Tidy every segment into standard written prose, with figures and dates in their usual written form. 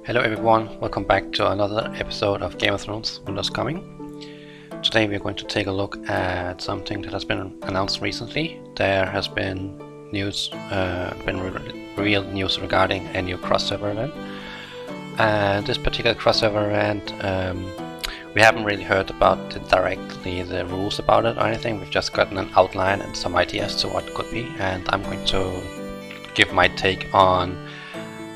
Hello everyone, welcome back to another episode of Game of Thrones Winter's Coming. Today we are going to take a look at something that has been announced recently. There has been news, real news regarding a new crossover event. And this particular crossover event, we haven't really heard about directly the rules about it or anything. We've just gotten an outline and some ideas to what it could be, and I'm going to give my take on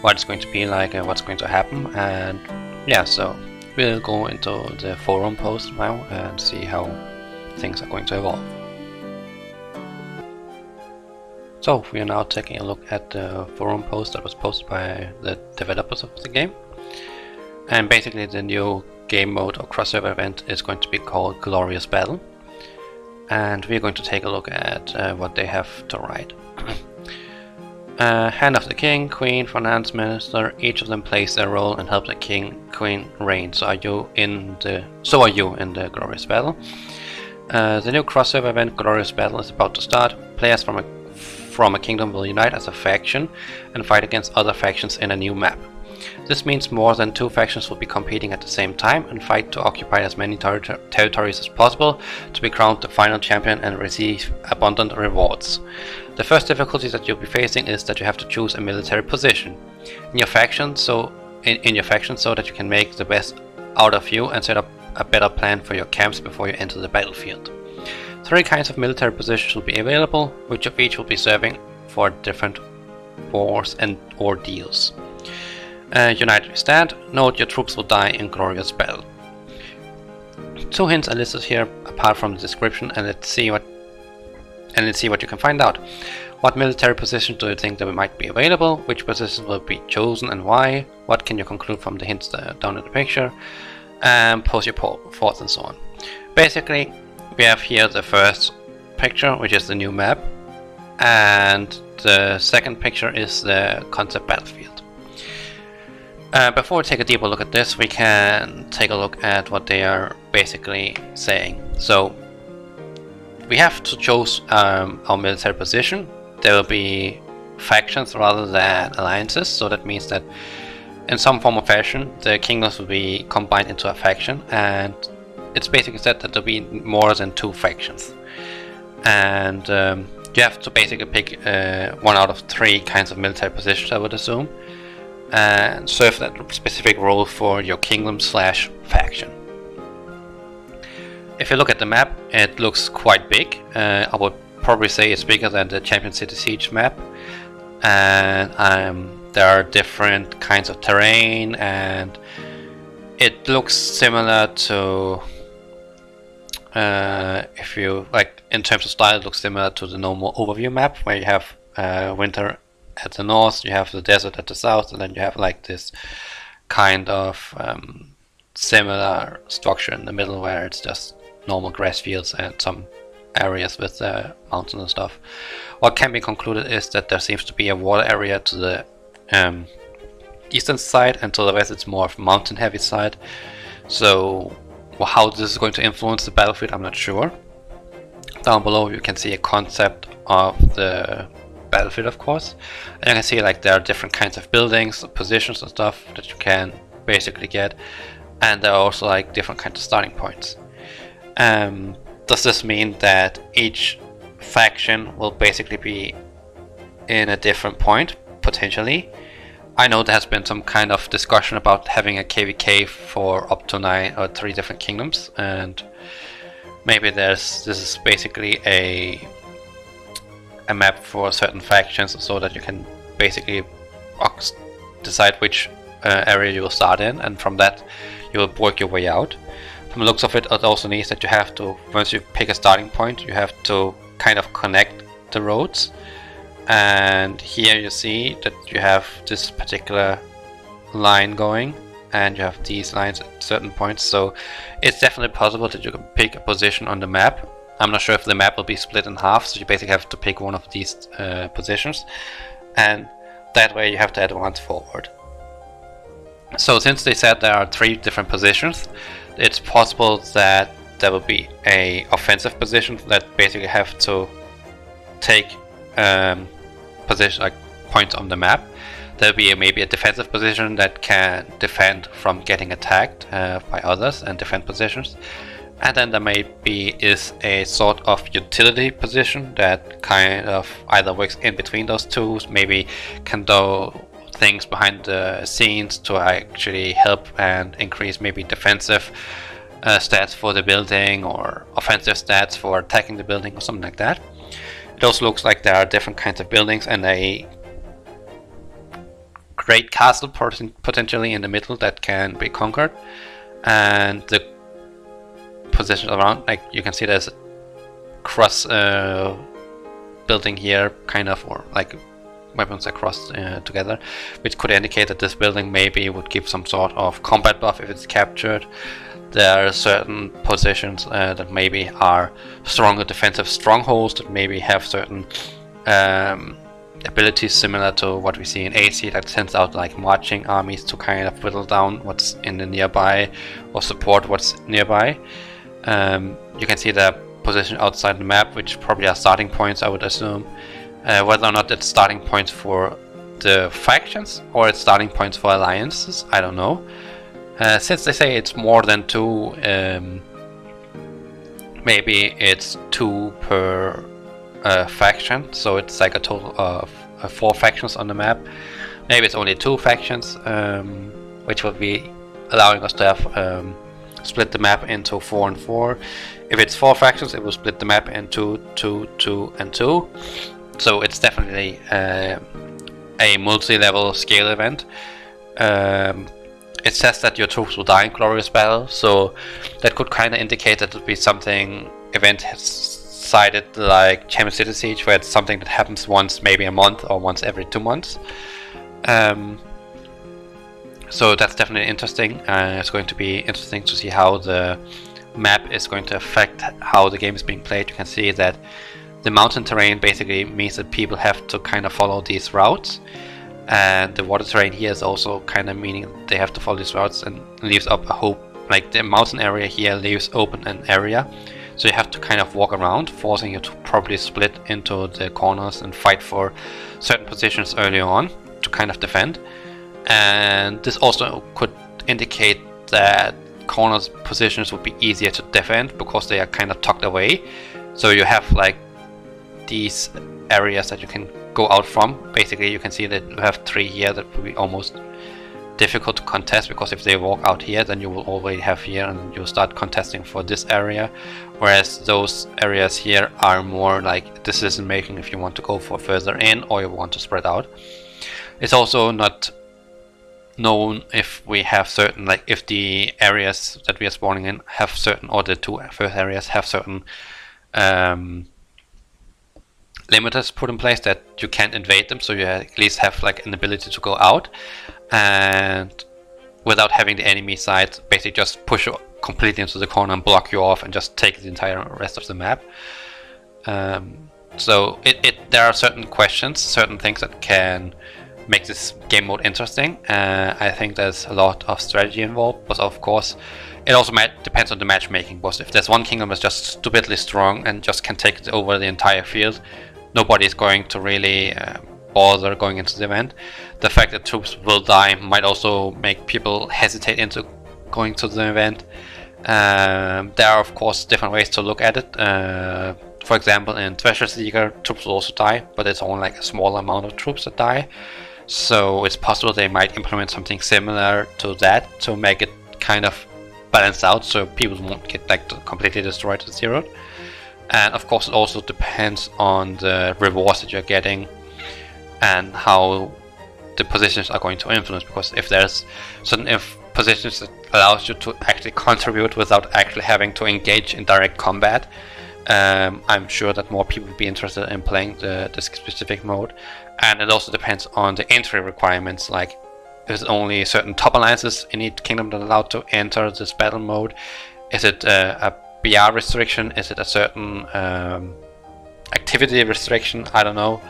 what it's going to be like and what's going to happen. And yeah, so we'll go into the forum post now and see how things are going to evolve. So we are now taking a look at the forum post that was posted by the developers of the game. And basically the new game mode or crossover event is going to be called Glorious Battle. And we're going to take a look at what they have to write. Hand of the King, Queen, Finance Minister, each of them plays their role and help the King, Queen reign. So are you in the Glorious Battle. The new crossover event Glorious Battle is about to start. Players from a kingdom will unite as a faction and fight against other factions in a new map. This means more than two factions will be competing at the same time and fight to occupy as many territories as possible to be crowned the final champion and receive abundant rewards. The first difficulty that you'll be facing is that you have to choose a military position in your faction, so that you can make the best out of you and set up a better plan for your camps before you enter the battlefield. 3 kinds of military positions will be available, which of each will be serving for different wars and ordeals. United we stand. Note your troops will die in glorious battle. 2 hints are listed here apart from the description, and let's see what you can find out. What military position do you think that might be available? Which positions will be chosen and why? What can you conclude from the hints down in the picture? And post your thoughts and so on. Basically, we have here the first picture, which is the new map, and the second picture is the concept battlefield. Before we take a deeper look at this, we can take a look at what they are basically saying. So we have to choose our military position. There will be factions rather than alliances, so that means that in some form or fashion the kingdoms will be combined into a faction, and it's basically said that there will be more than 2 factions. And you have to basically pick 1 out of 3 kinds of military positions, I would assume, and serve that specific role for your kingdom/faction. If you look at the map, it looks quite big. I would probably say it's bigger than the Champion City Siege map, and there are different kinds of terrain, and it looks similar to, if you like, in terms of style, it looks similar to the normal overview map, where you have winter at the north, you have the desert at the south, and then you have like this kind of similar structure in the middle where it's just normal grass fields and some areas with mountains and stuff. What can be concluded is that there seems to be a water area to the eastern side, and to the west it's more of a mountain heavy side. So how this is going to influence the battlefield, I'm not sure. Down below you can see a concept of the battlefield, of course, and you can see like there are different kinds of buildings, positions and stuff that you can basically get, and there are also like different kinds of starting points. Does this mean that each faction will basically be in a different point, potentially? I know there has been some kind of discussion about having a KVK for up to 9 or 3 different kingdoms, and maybe this is basically a map for certain factions, so that you can basically decide which area you will start in, and from that you will work your way out. From the looks of it, it also means that you have to, once you pick a starting point, you have to kind of connect the roads. And here you see that you have this particular line going, and you have these lines at certain points, so it's definitely possible that you can pick a position on the map. I'm not sure if the map will be split in half, so you basically have to pick one of these positions, and that way you have to advance forward. So since they said there are 3 different positions, it's possible that there will be a offensive position that basically have to take position, like points on the map. there'll be maybe a defensive position that can defend from getting attacked by others and defend positions. And then there maybe is a sort of utility position that kind of either works in between those two, maybe can do things behind the scenes to actually help and increase maybe defensive stats for the building or offensive stats for attacking the building or something like that. It also looks like there are different kinds of buildings and a great castle potentially in the middle that can be conquered, and the positions around, like you can see there's a cross building here kind of, or like weapons across together, which could indicate that this building maybe would give some sort of combat buff if it's captured. There are certain positions that maybe are stronger defensive strongholds that maybe have certain abilities similar to what we see in AC, that sends out like marching armies to kind of whittle down what's in the nearby or support what's nearby. You can see the position outside the map, which probably are starting points, I would assume. Whether or not it's starting points for the factions or it's starting points for alliances, I don't know. Since they say it's more than 2, maybe it's 2 per faction, so it's like a total of 4 factions on the map. Maybe it's only 2 factions, which will be allowing us to have split the map into 4 and 4. If it's 4 factions, it will split the map into 2, 2, and 2. So it's definitely a multi-level scale event. It says that your troops will die in glorious battle, so that could kind of indicate that it would be something event-sided like Champion City Siege, where it's something that happens once maybe a month or once every 2 months. So that's definitely interesting. It's going to be interesting to see how the map is going to affect how the game is being played. You can see that the mountain terrain basically means that people have to kind of follow these routes, and the water terrain here is also kind of meaning they have to follow these routes, and leaves up a hope, like the mountain area here leaves open an area, so you have to kind of walk around, forcing you to probably split into the corners and fight for certain positions early on to kind of defend. And this also could indicate that corners positions would be easier to defend because they are kind of tucked away, so you have like these areas that you can go out from. Basically you can see that you have 3 here that will be almost difficult to contest, because if they walk out here then you will already have here and you'll start contesting for this area, whereas those areas here are more like decision making if you want to go for further in or you want to spread out. It's also not known if we have certain, like if the areas that we are spawning in have certain, or the 2 first areas have certain limiters put in place that you can't invade them, so you at least have like an ability to go out and without having the enemy side basically just push you completely into the corner and block you off and just take the entire rest of the map. So there are certain questions, certain things that can make this game mode interesting. I think there's a lot of strategy involved, but of course it also depends on the matchmaking, because if there's one kingdom that's just stupidly strong and just can take over the entire field, nobody is going to really bother going into the event. The fact that troops will die might also make people hesitate into going to the event. There are of course different ways to look at it. For example, in Treasure Seeker, troops will also die, but it's only like a small amount of troops that die. So it's possible they might implement something similar to that to make it kind of balanced out, so people won't get like completely destroyed to zero. And of course it also depends on the rewards that you're getting and how the positions are going to influence, because if there's certain positions that allows you to actually contribute without actually having to engage in direct combat, I'm sure that more people will be interested in playing this specific mode. And it also depends on the entry requirements, like there's only certain top alliances in each kingdom that are allowed to enter this battle mode. Is it a BR restriction? Is it a certain activity restriction? I don't know.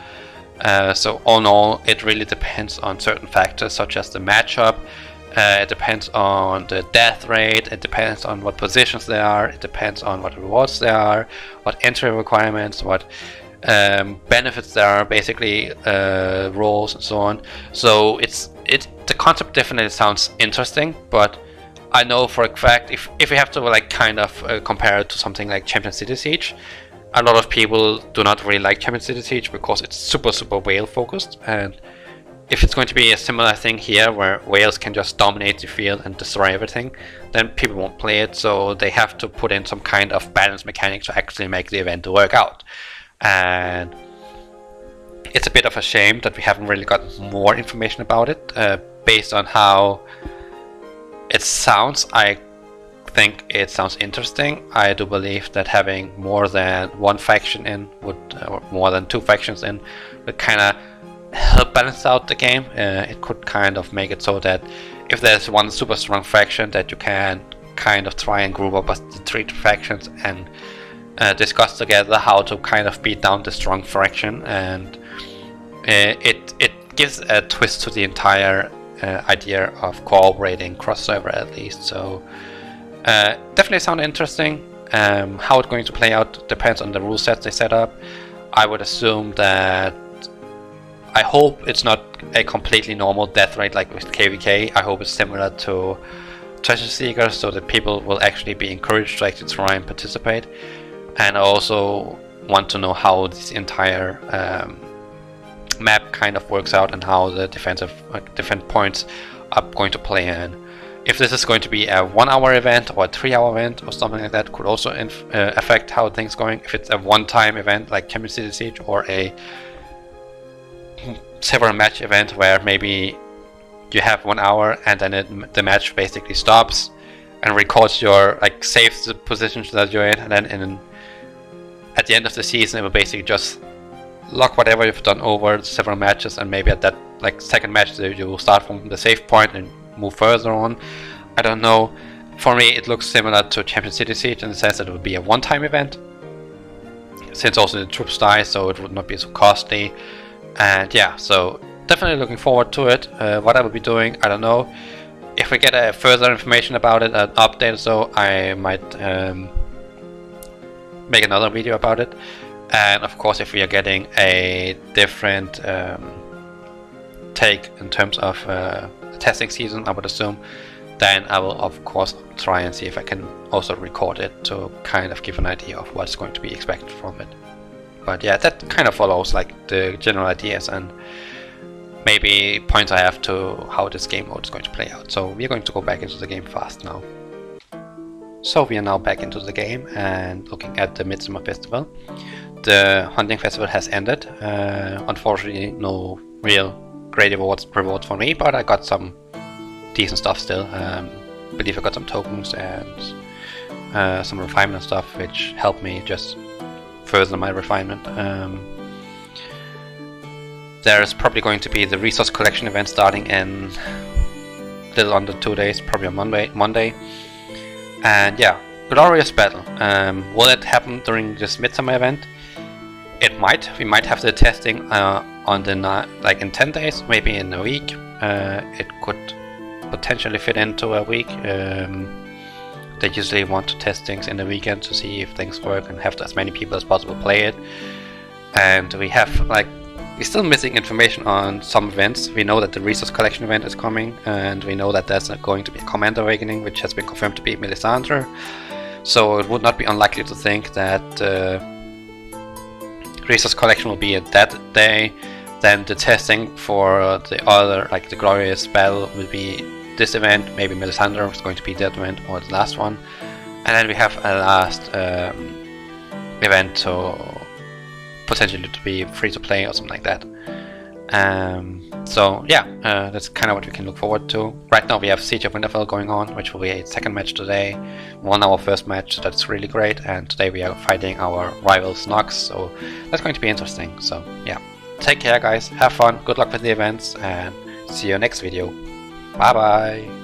So all in all, it really depends on certain factors such as the matchup. It depends on the death rate, it depends on what positions there are, it depends on what rewards there are, what entry requirements, what benefits there, basically roles and so on. So the concept definitely sounds interesting, but I know for a fact if we have to like kind of compare it to something like Champion City Siege, a lot of people do not really like Champion City Siege because it's super whale focused, and if it's going to be a similar thing here where whales can just dominate the field and destroy everything, then people won't play it, so they have to put in some kind of balance mechanic to actually make the event work out. And it's a bit of a shame that we haven't really gotten more information about it. Based on how it sounds, I think it sounds interesting. I do believe that having more than one faction in would, or more than two factions in, would kind of help balance out the game. It could kind of make it so that if there's one super strong faction, that you can kind of try and group up as the three factions and discuss together how to kind of beat down the strong faction, and it gives a twist to the entire idea of cooperating cross-server at least. So definitely sound interesting. How it's going to play out depends on the rule sets they set up. I would assume that I hope it's not a completely normal death rate like with KVK. I hope it's similar to Treasure Seekers, so that people will actually be encouraged to actually try and participate. And I also want to know how this entire map kind of works out and how the defense points are going to play in. If this is going to be a 1 hour event or a 3 hour event or something like that, could also affect how things going. If it's a one-time event like Champion City Siege, or a several match event where maybe you have 1 hour and then the match basically stops and records your, like, saves the positions that you're in, and then at the end of the season it will basically just log whatever you've done over several matches, and maybe at that like second match you will start from the save point and move further on. I don't know. For me it looks similar to Champion City Siege in the sense that it would be a one-time event, since also the troops die, so it would not be so costly. And yeah, so definitely looking forward to it. What I will be doing, I don't know. If we get further information about it, an update or so, I might make another video about it. And of course, if we are getting a different take in terms of the testing season, I would assume, then I will of course try and see if I can also record it to kind of give an idea of what's going to be expected from it. But yeah, that kind of follows like the general ideas and maybe points I have to how this game mode is going to play out. So we're going to go back into the game fast now. So we are now back into the game and looking at the Midsummer Festival. The hunting festival has ended. Unfortunately, no real great rewards for me, but I got some decent stuff still. I believe I got some tokens and some refinement stuff, which helped me just further my refinement. There's probably going to be the resource collection event starting in a little under 2 days, probably on Monday. And yeah, glorious battle. Will it happen during this Midsummer event? It might. We might have the testing on the like in 10 days, maybe in a week. It could potentially fit into a week. They usually want to test things in the weekend to see if things work and have as many people as possible play it. And we have like, we're still missing information on some events. We know that the resource collection event is coming, and we know that there's going to be a Commander Awakening, which has been confirmed to be Melisandre. So it would not be unlikely to think that resource collection will be at that day. Then the testing for the other, like the glorious battle, will be this event. Maybe Melisandre is going to be that event or the last one. And then we have a last event to potentially to be free to play or something like that. So yeah, that's kind of what we can look forward to. Right now we have Siege of Winterfell going on, which will be a second match today. 1 hour first match, so that's really great. And today we are fighting our rivals Nox, so that's going to be interesting. So yeah, take care guys, have fun, good luck with the events, and see you next video. Bye bye!